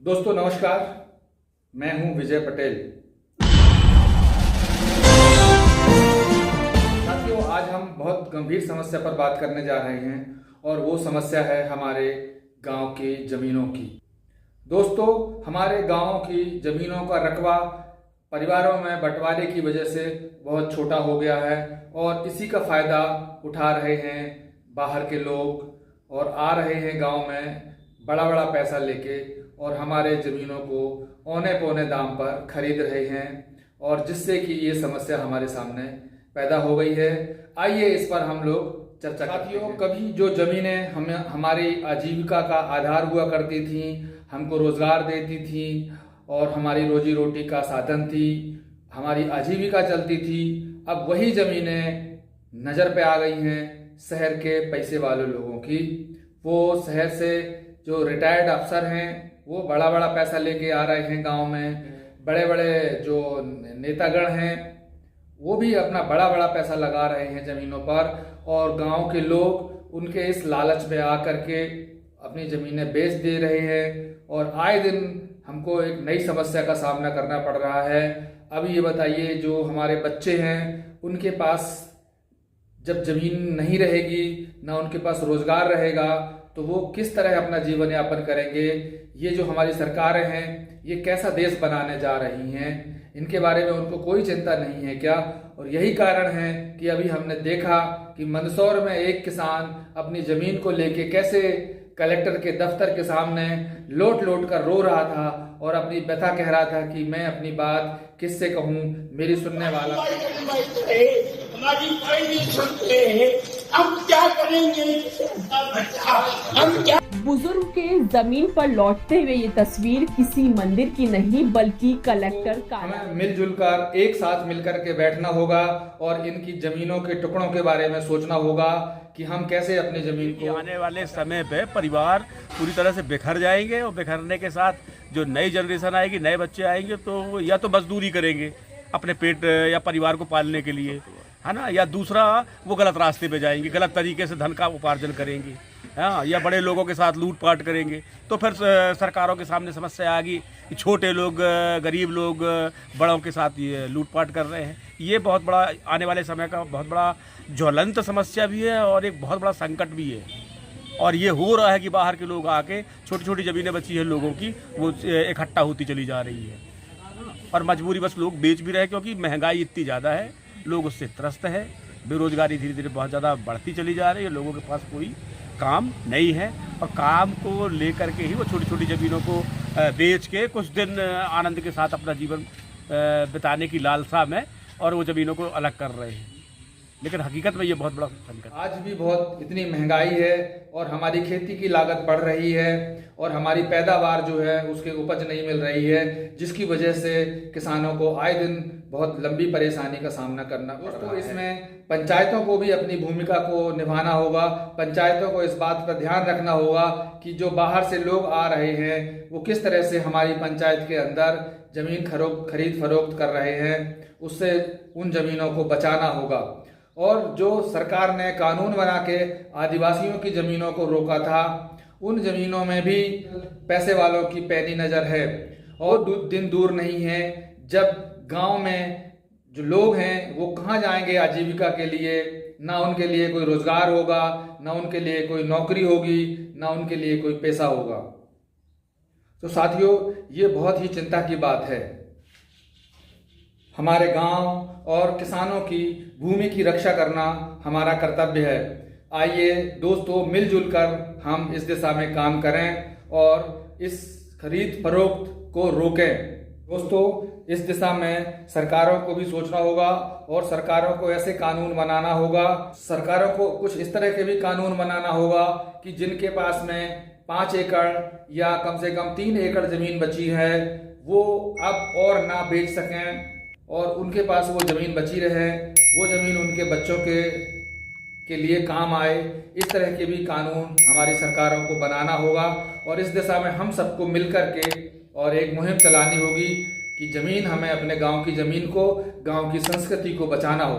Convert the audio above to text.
दोस्तों नमस्कार, मैं हूं विजय पटेल। साथियों, आज हम बहुत गंभीर समस्या पर बात करने जा रहे हैं और वो समस्या है हमारे गांव की ज़मीनों की। दोस्तों, हमारे गांव की ज़मीनों का रकबा परिवारों में बंटवारे की वजह से बहुत छोटा हो गया है और इसी का फ़ायदा उठा रहे हैं बाहर के लोग और आ रहे हैं गांव में बड़ा बड़ा पैसा लेके और हमारे ज़मीनों को औने पौने दाम पर खरीद रहे हैं और जिससे कि ये समस्या हमारे सामने पैदा हो गई है। आइए इस पर हम लोग चर्चा करते हैं। कभी जो ज़मीनें हमारी आजीविका का आधार हुआ करती थी, हमको रोज़गार देती थी और हमारी रोजी रोटी का साधन थी, हमारी आजीविका चलती थी, अब वही ज़मीनें नज़र पे आ गई हैं शहर के पैसे वाले लोगों की। वो शहर से जो रिटायर्ड अफसर हैं वो बड़ा बड़ा पैसा लेके आ रहे हैं गांव में। बड़े बड़े जो नेतागण हैं वो भी अपना बड़ा बड़ा पैसा लगा रहे हैं ज़मीनों पर और गांव के लोग उनके इस लालच में आकर के अपनी ज़मीनें बेच दे रहे हैं और आए दिन हमको एक नई समस्या का सामना करना पड़ रहा है। अब ये बताइए, जो हमारे बच्चे हैं उनके पास जब ज़मीन नहीं रहेगी, ना उनके पास रोज़गार रहेगा, तो वो किस तरह अपना जीवन यापन करेंगे। ये जो हमारी सरकारें हैं ये कैसा देश बनाने जा रही हैं, इनके बारे में उनको कोई चिंता नहीं है क्या? और यही कारण है कि अभी हमने देखा कि मंदसौर में एक किसान अपनी ज़मीन को लेके कैसे कलेक्टर के दफ्तर के सामने लोट लोट कर रो रहा था और अपनी व्यथा कह रहा था कि मैं अपनी बात किससे कहूँ, मेरी सुनने वाला हमारी कोई नहीं सुनते हैं, हम क्या करेंगे? हम क्या? बुजुर्ग के जमीन पर लौटते हुए ये तस्वीर किसी मंदिर की नहीं बल्कि कलेक्टर का। हमें मिलजुल कर एक साथ मिलकर के बैठना होगा और इनकी जमीनों के टुकड़ों के बारे में सोचना होगा कि हम कैसे अपनी जमीन को। आने वाले समय पे परिवार पूरी तरह से बिखर जाएंगे और बिखरने के साथ जो नई जनरेशन आएगी, नए बच्चे आएंगे तो या तो मजदूरी करेंगे अपने पेट या परिवार को पालने के लिए, है ना, या दूसरा वो गलत रास्ते पे जाएंगे, गलत तरीके से धन का उपार्जन करेंगे, हाँ, या बड़े लोगों के साथ लूटपाट करेंगे। तो फिर सरकारों के सामने समस्या आ गई कि छोटे लोग, गरीब लोग बड़ों के साथ ये लूटपाट कर रहे हैं। ये बहुत बड़ा आने वाले समय का बहुत बड़ा ज्वलंत समस्या भी है और एक बहुत बड़ा संकट भी है। और ये हो रहा है कि बाहर के लोग आके छोटी छोटी ज़मीनें बची है लोगों की, वो इकट्ठा होती चली जा रही है और मजबूरी बस लोग बेच भी रहे हैं क्योंकि महंगाई इतनी ज़्यादा है, लोग उससे त्रस्त है। बेरोजगारी धीरे धीरे बहुत ज़्यादा बढ़ती चली जा रही है, लोगों के पास कोई काम नहीं है और काम को लेकर के ही वो छोटी छोटी ज़मीनों को बेच के कुछ दिन आनंद के साथ अपना जीवन बिताने की लालसा में और वो ज़मीनों को अलग कर रहे हैं। लेकिन हकीकत में ये बहुत बड़ा संकट आज भी बहुत इतनी महंगाई है और हमारी खेती की लागत बढ़ रही है और हमारी पैदावार जो है उसके उपज नहीं मिल रही है, जिसकी वजह से किसानों को आए दिन बहुत लंबी परेशानी का सामना करना पड़ रहा है। इसमें पंचायतों को भी अपनी भूमिका को निभाना होगा। पंचायतों को इस बात पर ध्यान रखना होगा कि जो बाहर से लोग आ रहे हैं वो किस तरह से हमारी पंचायत के अंदर ज़मीन खरीद फरोख्त कर रहे हैं, उससे उन ज़मीनों को बचाना होगा। और जो सरकार ने कानून बना के आदिवासियों की ज़मीनों को रोका था, उन ज़मीनों में भी पैसे वालों की पैनी नज़र है और दिन दूर नहीं है जब गांव में जो लोग हैं वो कहाँ जाएंगे आजीविका के लिए। ना उनके लिए कोई रोज़गार होगा, ना उनके लिए कोई नौकरी होगी, ना उनके लिए कोई पैसा होगा। तो साथियों, ये बहुत ही चिंता की बात है। हमारे गांव और किसानों की भूमि की रक्षा करना हमारा कर्तव्य है। आइए दोस्तों, मिलजुल कर हम इस दिशा में काम करें और इस खरीद फरोख्त को रोकें। दोस्तों, इस दिशा में सरकारों को भी सोचना होगा और सरकारों को ऐसे कानून बनाना होगा, सरकारों को कुछ इस तरह के भी कानून बनाना होगा कि जिनके पास में 5 एकड़ या कम से कम 3 एकड़ ज़मीन बची है वो अब और ना बेच सकें और उनके पास वो ज़मीन बची रहे, वो ज़मीन उनके बच्चों के लिए काम आए। इस तरह के भी कानून हमारी सरकारों को बनाना होगा और इस दिशा में हम सबको मिलकर के और एक मुहिम चलानी होगी कि ज़मीन, हमें अपने गांव की ज़मीन को, गांव की संस्कृति को बचाना हो।